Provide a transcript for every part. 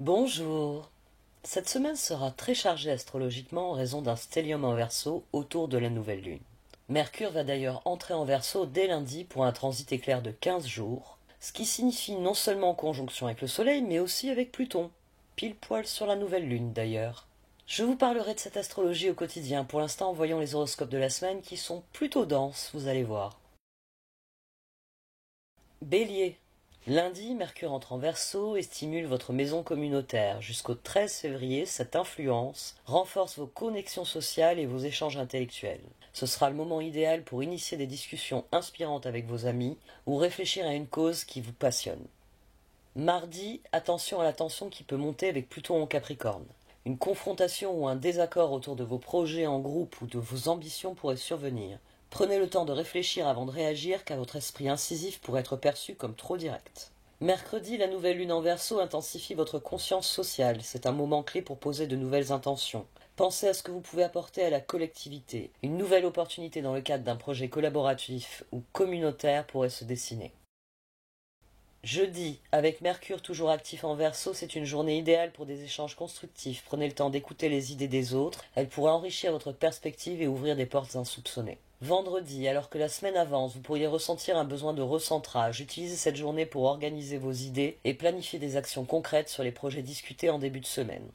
Bonjour. Cette semaine sera très chargée astrologiquement en raison d'un stellium en Verseau autour de la nouvelle lune. Mercure va d'ailleurs entrer en Verseau dès lundi pour un transit éclair de 15 jours, ce qui signifie non seulement en conjonction avec le Soleil, mais aussi avec Pluton, pile poil sur la nouvelle lune d'ailleurs. Je vous parlerai de cette astrologie au quotidien. Pour l'instant, voyons les horoscopes de la semaine qui sont plutôt denses, vous allez voir. Bélier. Lundi, Mercure entre en Verseau et stimule votre maison communautaire. Jusqu'au 13 février, cette influence renforce vos connexions sociales et vos échanges intellectuels. Ce sera le moment idéal pour initier des discussions inspirantes avec vos amis ou réfléchir à une cause qui vous passionne. Mardi, attention à la tension qui peut monter avec Pluton en Capricorne. Une confrontation ou un désaccord autour de vos projets en groupe ou de vos ambitions pourrait survenir. Prenez le temps de réfléchir avant de réagir car votre esprit incisif pourrait être perçu comme trop direct. Mercredi, la nouvelle lune en Verseau intensifie votre conscience sociale. C'est un moment clé pour poser de nouvelles intentions. Pensez à ce que vous pouvez apporter à la collectivité. Une nouvelle opportunité dans le cadre d'un projet collaboratif ou communautaire pourrait se dessiner. Jeudi, avec Mercure toujours actif en Verseau, c'est une journée idéale pour des échanges constructifs. Prenez le temps d'écouter les idées des autres, elles pourraient enrichir votre perspective et ouvrir des portes insoupçonnées. Vendredi, alors que la semaine avance, vous pourriez ressentir un besoin de recentrage. Utilisez cette journée pour organiser vos idées et planifier des actions concrètes sur les projets discutés en début de semaine.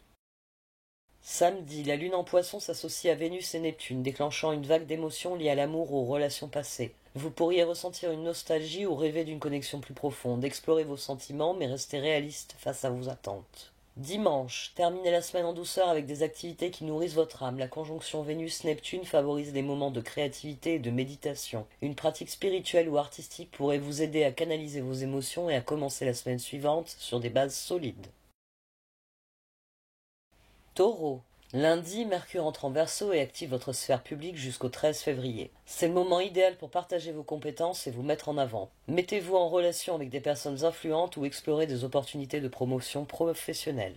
Samedi, la lune en Poisson s'associe à Vénus et Neptune, déclenchant une vague d'émotions liées à l'amour ou aux relations passées. Vous pourriez ressentir une nostalgie ou rêver d'une connexion plus profonde. Explorez vos sentiments, mais restez réaliste face à vos attentes. Dimanche, terminez la semaine en douceur avec des activités qui nourrissent votre âme. La conjonction Vénus-Neptune favorise des moments de créativité et de méditation. Une pratique spirituelle ou artistique pourrait vous aider à canaliser vos émotions et à commencer la semaine suivante sur des bases solides. Taureau. Lundi, Mercure entre en Verseau et active votre sphère publique jusqu'au 13 février. C'est le moment idéal pour partager vos compétences et vous mettre en avant. Mettez-vous en relation avec des personnes influentes ou explorez des opportunités de promotion professionnelle.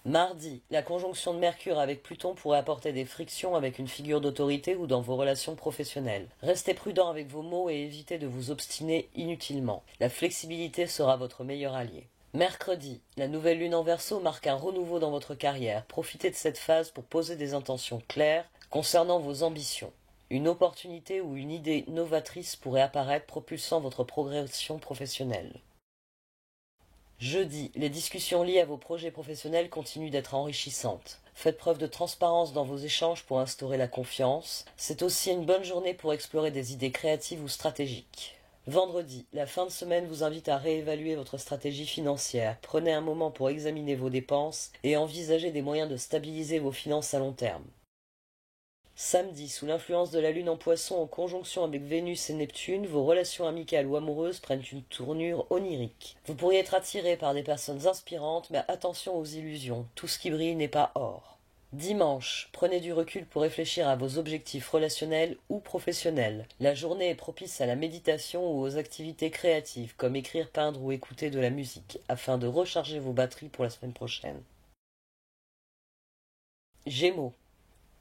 Mardi, la conjonction de Mercure avec Pluton pourrait apporter des frictions avec une figure d'autorité ou dans vos relations professionnelles. Restez prudent avec vos mots et évitez de vous obstiner inutilement. La flexibilité sera votre meilleur allié. Mercredi, la nouvelle lune en Verseau marque un renouveau dans votre carrière. Profitez de cette phase pour poser des intentions claires concernant vos ambitions. Une opportunité ou une idée novatrice pourrait apparaître propulsant votre progression professionnelle. Jeudi, les discussions liées à vos projets professionnels continuent d'être enrichissantes. Faites preuve de transparence dans vos échanges pour instaurer la confiance. C'est aussi une bonne journée pour explorer des idées créatives ou stratégiques. Vendredi, la fin de semaine vous invite à réévaluer votre stratégie financière. Prenez un moment pour examiner vos dépenses et envisager des moyens de stabiliser vos finances à long terme. Samedi, sous l'influence de la lune en Poisson en conjonction avec Vénus et Neptune, vos relations amicales ou amoureuses prennent une tournure onirique. Vous pourriez être attiré par des personnes inspirantes, mais attention aux illusions. Tout ce qui brille n'est pas or. Dimanche, prenez du recul pour réfléchir à vos objectifs relationnels ou professionnels. La journée est propice à la méditation ou aux activités créatives, comme écrire, peindre ou écouter de la musique, afin de recharger vos batteries pour la semaine prochaine. Gémeaux.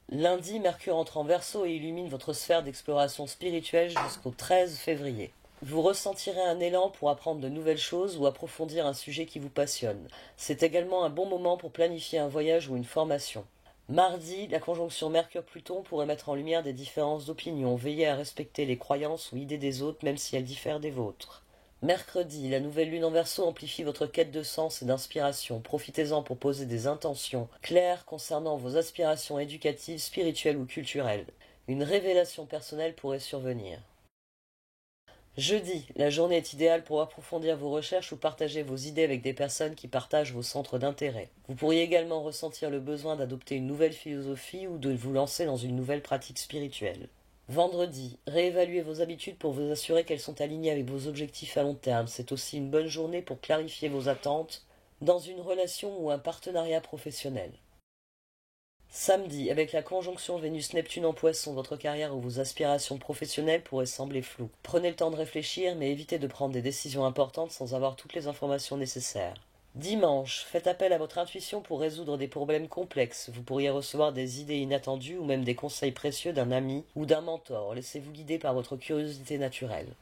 Lundi, Mercure entre en Verseau et illumine votre sphère d'exploration spirituelle jusqu'au 13 février. Vous ressentirez un élan pour apprendre de nouvelles choses ou approfondir un sujet qui vous passionne. C'est également un bon moment pour planifier un voyage ou une formation. Mardi, la conjonction Mercure-Pluton pourrait mettre en lumière des différences d'opinion. Veillez à respecter les croyances ou idées des autres même si elles diffèrent des vôtres. Mercredi, la nouvelle lune en Verseau amplifie votre quête de sens et d'inspiration. Profitez-en pour poser des intentions claires concernant vos aspirations éducatives, spirituelles ou culturelles. Une révélation personnelle pourrait survenir. Jeudi, la journée est idéale pour approfondir vos recherches ou partager vos idées avec des personnes qui partagent vos centres d'intérêt. Vous pourriez également ressentir le besoin d'adopter une nouvelle philosophie ou de vous lancer dans une nouvelle pratique spirituelle. Vendredi, réévaluez vos habitudes pour vous assurer qu'elles sont alignées avec vos objectifs à long terme. C'est aussi une bonne journée pour clarifier vos attentes dans une relation ou un partenariat professionnel. Samedi, avec la conjonction Vénus-Neptune en Poisson, votre carrière ou vos aspirations professionnelles pourraient sembler floues. Prenez le temps de réfléchir, mais évitez de prendre des décisions importantes sans avoir toutes les informations nécessaires. Dimanche, faites appel à votre intuition pour résoudre des problèmes complexes. Vous pourriez recevoir des idées inattendues ou même des conseils précieux d'un ami ou d'un mentor. Laissez-vous guider par votre curiosité naturelle.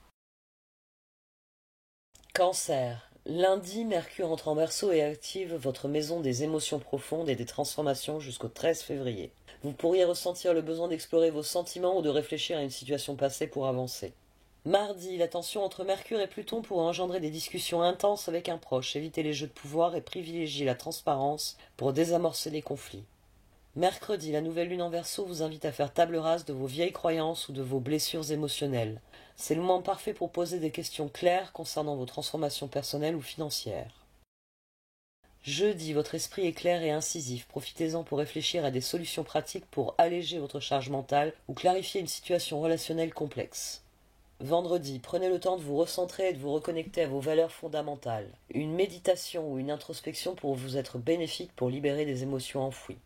Cancer. Lundi, Mercure entre en Verseau et active votre maison des émotions profondes et des transformations jusqu'au 13 février. Vous pourriez ressentir le besoin d'explorer vos sentiments ou de réfléchir à une situation passée pour avancer. Mardi, la tension entre Mercure et Pluton pourrait engendrer des discussions intenses avec un proche. Évitez les jeux de pouvoir et privilégiez la transparence pour désamorcer les conflits. Mercredi, la nouvelle lune en Verseau vous invite à faire table rase de vos vieilles croyances ou de vos blessures émotionnelles. C'est le moment parfait pour poser des questions claires concernant vos transformations personnelles ou financières. Jeudi, votre esprit est clair et incisif. Profitez-en pour réfléchir à des solutions pratiques pour alléger votre charge mentale ou clarifier une situation relationnelle complexe. Vendredi, prenez le temps de vous recentrer et de vous reconnecter à vos valeurs fondamentales. Une méditation ou une introspection pourrait vous être bénéfique pour libérer des émotions enfouies.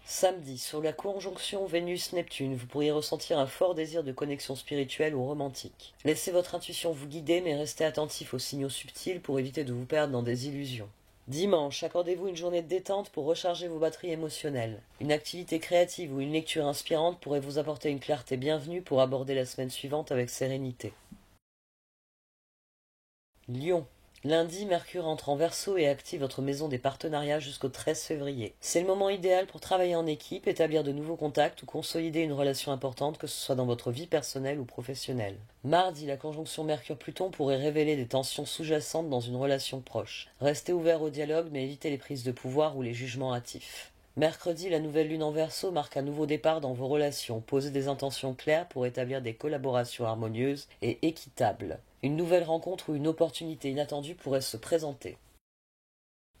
Samedi, sur la conjonction Vénus-Neptune, vous pourriez ressentir un fort désir de connexion spirituelle ou romantique. Laissez votre intuition vous guider, mais restez attentif aux signaux subtils pour éviter de vous perdre dans des illusions. Dimanche, accordez-vous une journée de détente pour recharger vos batteries émotionnelles. Une activité créative ou une lecture inspirante pourrait vous apporter une clarté bienvenue pour aborder la semaine suivante avec sérénité. Lion. Lundi, Mercure entre en Verseau et active votre maison des partenariats jusqu'au 13 février. C'est le moment idéal pour travailler en équipe, établir de nouveaux contacts ou consolider une relation importante, que ce soit dans votre vie personnelle ou professionnelle. Mardi, la conjonction Mercure-Pluton pourrait révéler des tensions sous-jacentes dans une relation proche. Restez ouvert au dialogue, mais évitez les prises de pouvoir ou les jugements hâtifs. Mercredi, la nouvelle lune en Verseau marque un nouveau départ dans vos relations. Posez des intentions claires pour établir des collaborations harmonieuses et équitables. Une nouvelle rencontre ou une opportunité inattendue pourrait se présenter.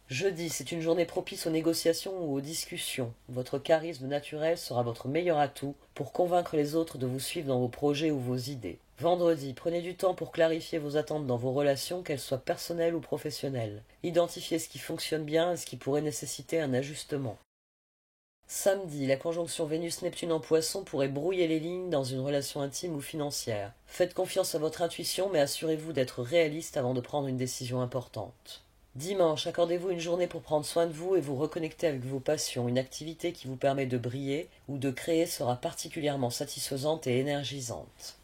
Jeudi, c'est une journée propice aux négociations ou aux discussions. Votre charisme naturel sera votre meilleur atout pour convaincre les autres de vous suivre dans vos projets ou vos idées. Vendredi, prenez du temps pour clarifier vos attentes dans vos relations, qu'elles soient personnelles ou professionnelles. Identifiez ce qui fonctionne bien et ce qui pourrait nécessiter un ajustement. Samedi, la conjonction Vénus-Neptune en Poisson pourrait brouiller les lignes dans une relation intime ou financière. Faites confiance à votre intuition, mais assurez-vous d'être réaliste avant de prendre une décision importante. Dimanche, accordez-vous une journée pour prendre soin de vous et vous reconnecter avec vos passions. Une activité qui vous permet de briller ou de créer sera particulièrement satisfaisante et énergisante.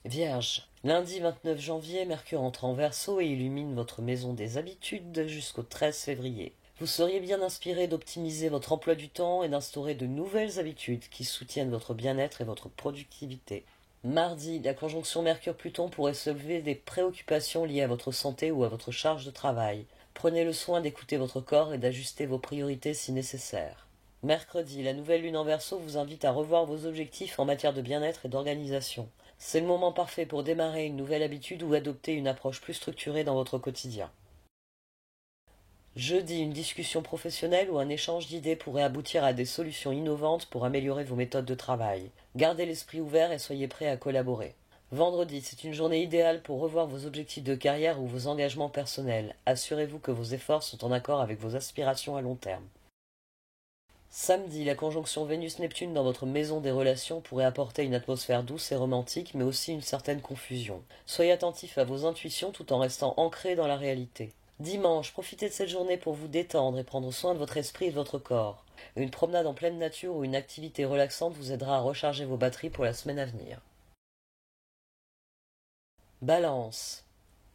Vierge. Lundi 29 janvier, Mercure entre en Verseau et illumine votre maison des habitudes jusqu'au 13 février. Vous seriez bien inspiré d'optimiser votre emploi du temps et d'instaurer de nouvelles habitudes qui soutiennent votre bien-être et votre productivité. Mardi, la conjonction Mercure-Pluton pourrait soulever des préoccupations liées à votre santé ou à votre charge de travail. Prenez le soin d'écouter votre corps et d'ajuster vos priorités si nécessaire. Mercredi, la nouvelle lune en Verseau vous invite à revoir vos objectifs en matière de bien-être et d'organisation. C'est le moment parfait pour démarrer une nouvelle habitude ou adopter une approche plus structurée dans votre quotidien. Jeudi, une discussion professionnelle ou un échange d'idées pourrait aboutir à des solutions innovantes pour améliorer vos méthodes de travail. Gardez l'esprit ouvert et soyez prêts à collaborer. Vendredi, c'est une journée idéale pour revoir vos objectifs de carrière ou vos engagements personnels. Assurez-vous que vos efforts sont en accord avec vos aspirations à long terme. Samedi, la conjonction Vénus-Neptune dans votre maison des relations pourrait apporter une atmosphère douce et romantique, mais aussi une certaine confusion. Soyez attentif à vos intuitions tout en restant ancré dans la réalité. Dimanche, profitez de cette journée pour vous détendre et prendre soin de votre esprit et de votre corps. Une promenade en pleine nature ou une activité relaxante vous aidera à recharger vos batteries pour la semaine à venir. Balance.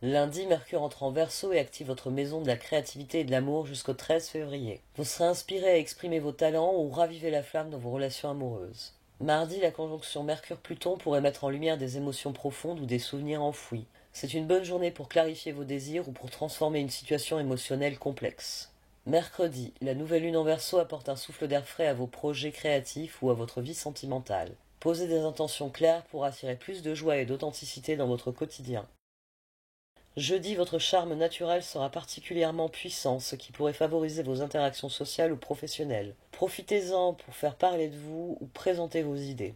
Lundi, Mercure entre en Verseau et active votre maison de la créativité et de l'amour jusqu'au 13 février. Vous serez inspiré à exprimer vos talents ou raviver la flamme dans vos relations amoureuses. Mardi, la conjonction Mercure-Pluton pourrait mettre en lumière des émotions profondes ou des souvenirs enfouis. C'est une bonne journée pour clarifier vos désirs ou pour transformer une situation émotionnelle complexe. Mercredi, la nouvelle lune en Verseau apporte un souffle d'air frais à vos projets créatifs ou à votre vie sentimentale. Posez des intentions claires pour attirer plus de joie et d'authenticité dans votre quotidien. Jeudi, votre charme naturel sera particulièrement puissant, ce qui pourrait favoriser vos interactions sociales ou professionnelles. Profitez-en pour faire parler de vous ou présenter vos idées.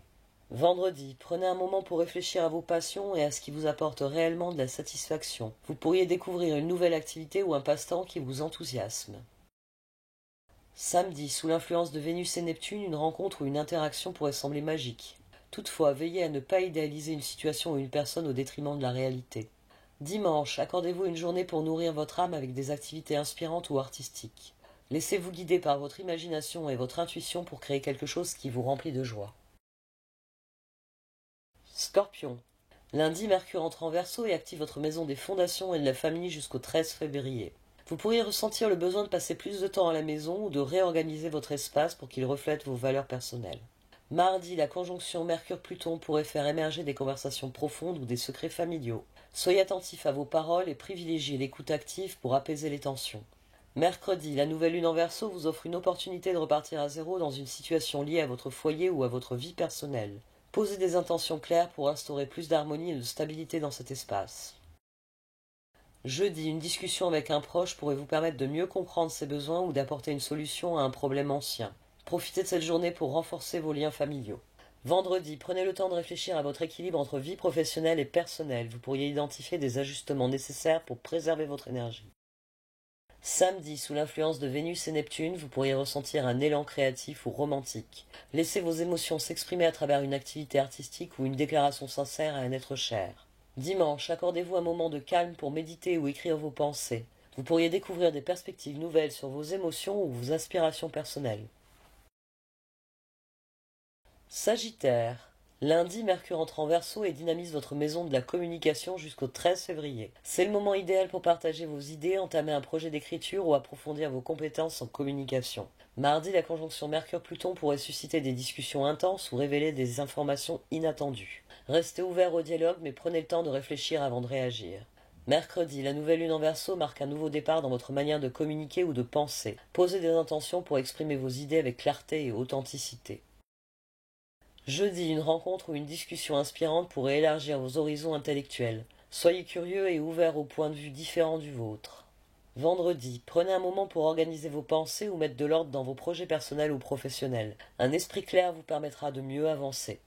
Vendredi, prenez un moment pour réfléchir à vos passions et à ce qui vous apporte réellement de la satisfaction. Vous pourriez découvrir une nouvelle activité ou un passe-temps qui vous enthousiasme. Samedi, sous l'influence de Vénus et Neptune, une rencontre ou une interaction pourrait sembler magique. Toutefois, veillez à ne pas idéaliser une situation ou une personne au détriment de la réalité. Dimanche, accordez-vous une journée pour nourrir votre âme avec des activités inspirantes ou artistiques. Laissez-vous guider par votre imagination et votre intuition pour créer quelque chose qui vous remplit de joie. Scorpion. Lundi, Mercure entre en Verseau et active votre maison des fondations et de la famille jusqu'au 13 février. Vous pourriez ressentir le besoin de passer plus de temps à la maison ou de réorganiser votre espace pour qu'il reflète vos valeurs personnelles. Mardi, la conjonction Mercure-Pluton pourrait faire émerger des conversations profondes ou des secrets familiaux. Soyez attentif à vos paroles et privilégiez l'écoute active pour apaiser les tensions. Mercredi, la nouvelle lune en Verseau vous offre une opportunité de repartir à zéro dans une situation liée à votre foyer ou à votre vie personnelle. Posez des intentions claires pour instaurer plus d'harmonie et de stabilité dans cet espace. Jeudi, une discussion avec un proche pourrait vous permettre de mieux comprendre ses besoins ou d'apporter une solution à un problème ancien. Profitez de cette journée pour renforcer vos liens familiaux. Vendredi, prenez le temps de réfléchir à votre équilibre entre vie professionnelle et personnelle. Vous pourriez identifier des ajustements nécessaires pour préserver votre énergie. Samedi, sous l'influence de Vénus et Neptune, vous pourriez ressentir un élan créatif ou romantique. Laissez vos émotions s'exprimer à travers une activité artistique ou une déclaration sincère à un être cher. Dimanche, accordez-vous un moment de calme pour méditer ou écrire vos pensées. Vous pourriez découvrir des perspectives nouvelles sur vos émotions ou vos aspirations personnelles. Sagittaire. Lundi, Mercure entre en Verseau et dynamise votre maison de la communication jusqu'au 13 février. C'est le moment idéal pour partager vos idées, entamer un projet d'écriture ou approfondir vos compétences en communication. Mardi, la conjonction Mercure-Pluton pourrait susciter des discussions intenses ou révéler des informations inattendues. Restez ouvert au dialogue mais prenez le temps de réfléchir avant de réagir. Mercredi, la nouvelle lune en Verseau marque un nouveau départ dans votre manière de communiquer ou de penser. Posez des intentions pour exprimer vos idées avec clarté et authenticité. Jeudi, une rencontre ou une discussion inspirante pourrait élargir vos horizons intellectuels. Soyez curieux et ouverts aux points de vue différents du vôtre. Vendredi, prenez un moment pour organiser vos pensées ou mettre de l'ordre dans vos projets personnels ou professionnels. Un esprit clair vous permettra de mieux avancer.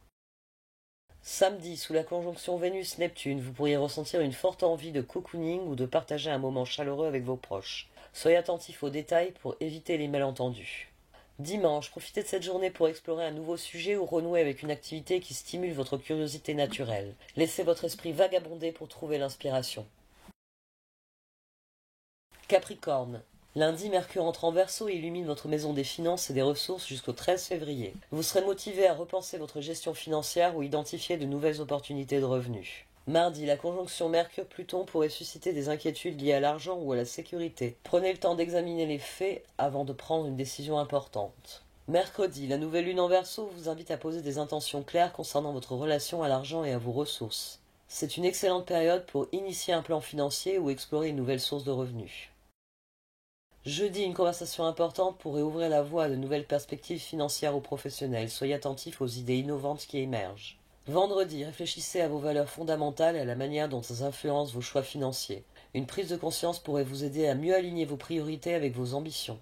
Samedi, sous la conjonction Vénus-Neptune, vous pourriez ressentir une forte envie de cocooning ou de partager un moment chaleureux avec vos proches. Soyez attentifs aux détails pour éviter les malentendus. Dimanche, profitez de cette journée pour explorer un nouveau sujet ou renouer avec une activité qui stimule votre curiosité naturelle. Laissez votre esprit vagabonder pour trouver l'inspiration. Capricorne. Lundi, Mercure entre en Verseau et illumine votre maison des finances et des ressources jusqu'au 13 février. Vous serez motivé à repenser votre gestion financière ou identifier de nouvelles opportunités de revenus. Mardi, la conjonction Mercure-Pluton pourrait susciter des inquiétudes liées à l'argent ou à la sécurité. Prenez le temps d'examiner les faits avant de prendre une décision importante. Mercredi, la nouvelle lune en Verseau vous invite à poser des intentions claires concernant votre relation à l'argent et à vos ressources. C'est une excellente période pour initier un plan financier ou explorer une nouvelle source de revenus. Jeudi, une conversation importante pourrait ouvrir la voie à de nouvelles perspectives financières ou professionnelles. Soyez attentifs aux idées innovantes qui émergent. Vendredi, réfléchissez à vos valeurs fondamentales et à la manière dont elles influencent vos choix financiers. Une prise de conscience pourrait vous aider à mieux aligner vos priorités avec vos ambitions.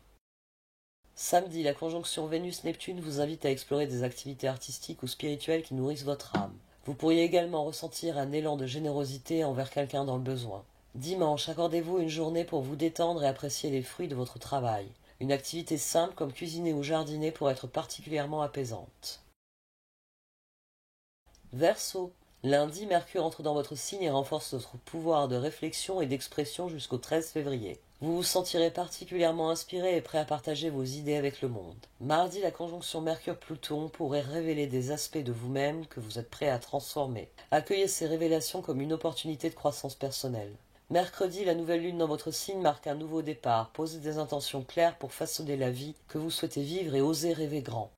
Samedi, la conjonction Vénus-Neptune vous invite à explorer des activités artistiques ou spirituelles qui nourrissent votre âme. Vous pourriez également ressentir un élan de générosité envers quelqu'un dans le besoin. Dimanche, accordez-vous une journée pour vous détendre et apprécier les fruits de votre travail. Une activité simple comme cuisiner ou jardiner pourrait être particulièrement apaisante. Verseau. Lundi, Mercure entre dans votre signe et renforce votre pouvoir de réflexion et d'expression jusqu'au 13 février. Vous vous sentirez particulièrement inspiré et prêt à partager vos idées avec le monde. Mardi, la conjonction Mercure-Pluton pourrait révéler des aspects de vous-même que vous êtes prêt à transformer. Accueillez ces révélations comme une opportunité de croissance personnelle. Mercredi, la nouvelle lune dans votre signe marque un nouveau départ. Posez des intentions claires pour façonner la vie que vous souhaitez vivre et osez rêver grand.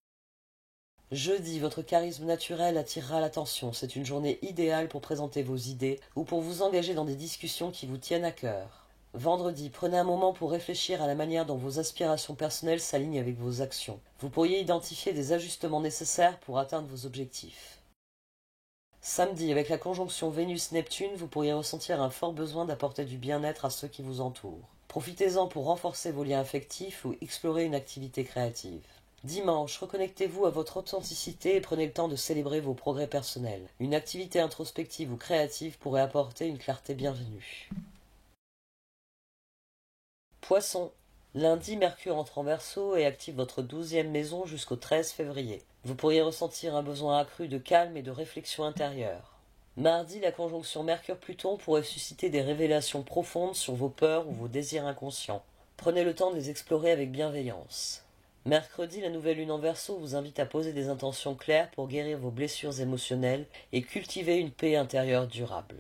Jeudi, votre charisme naturel attirera l'attention. C'est une journée idéale pour présenter vos idées ou pour vous engager dans des discussions qui vous tiennent à cœur. Vendredi, prenez un moment pour réfléchir à la manière dont vos aspirations personnelles s'alignent avec vos actions. Vous pourriez identifier des ajustements nécessaires pour atteindre vos objectifs. Samedi, avec la conjonction Vénus-Neptune, vous pourriez ressentir un fort besoin d'apporter du bien-être à ceux qui vous entourent. Profitez-en pour renforcer vos liens affectifs ou explorer une activité créative. Dimanche, reconnectez-vous à votre authenticité et prenez le temps de célébrer vos progrès personnels. Une activité introspective ou créative pourrait apporter une clarté bienvenue. Poisson. Lundi, Mercure entre en Verseau et active votre 12e maison jusqu'au 13 février. Vous pourriez ressentir un besoin accru de calme et de réflexion intérieure. Mardi, la conjonction Mercure-Pluton pourrait susciter des révélations profondes sur vos peurs ou vos désirs inconscients. Prenez le temps de les explorer avec bienveillance. Mercredi, la nouvelle lune en Verseau vous invite à poser des intentions claires pour guérir vos blessures émotionnelles et cultiver une paix intérieure durable.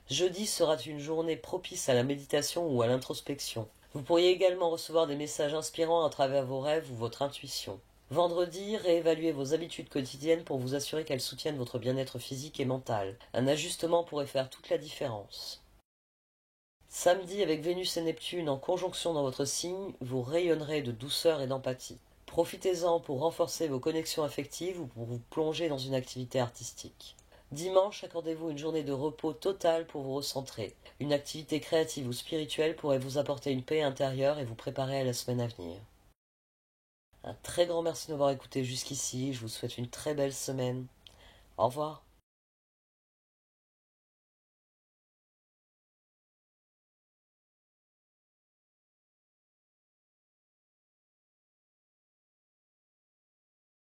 Jeudi sera une journée propice à la méditation ou à l'introspection. Vous pourriez également recevoir des messages inspirants à travers vos rêves ou votre intuition. Vendredi, réévaluez vos habitudes quotidiennes pour vous assurer qu'elles soutiennent votre bien-être physique et mental. Un ajustement pourrait faire toute la différence. Samedi, avec Vénus et Neptune en conjonction dans votre signe, vous rayonnerez de douceur et d'empathie. Profitez-en pour renforcer vos connexions affectives ou pour vous plonger dans une activité artistique. Dimanche, accordez-vous une journée de repos total pour vous recentrer. Une activité créative ou spirituelle pourrait vous apporter une paix intérieure et vous préparer à la semaine à venir. Un très grand merci de m'avoir écouté jusqu'ici, je vous souhaite une très belle semaine. Au revoir.